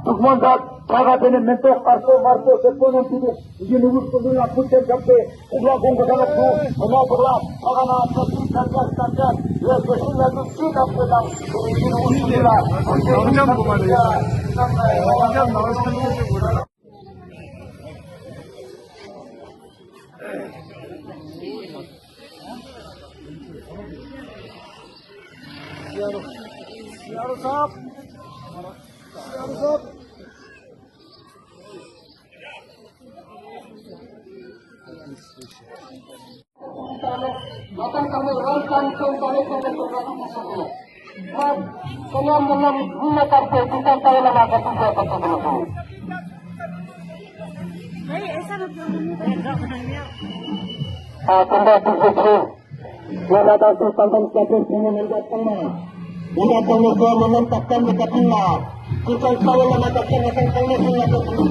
Tugmundat, para benimento, marco, se pone un tiro, y yo le busco de la puta en campe, y luego con que salga tú, o no, por la, hagan a hacer cantar, y es que si la luchita pueda, y yo le busco de la, Yaro Saheb akan kami uraikan kembali ke program tersebut. Dan kalian menggunakan kita tahu nama ketiga tersebut. Tanda tersebut. Yang ada tentang siapa yang mendatangnya. Ia pengusaha menentakkan dekat Allah. Kita tahu nama ketiga tersebut.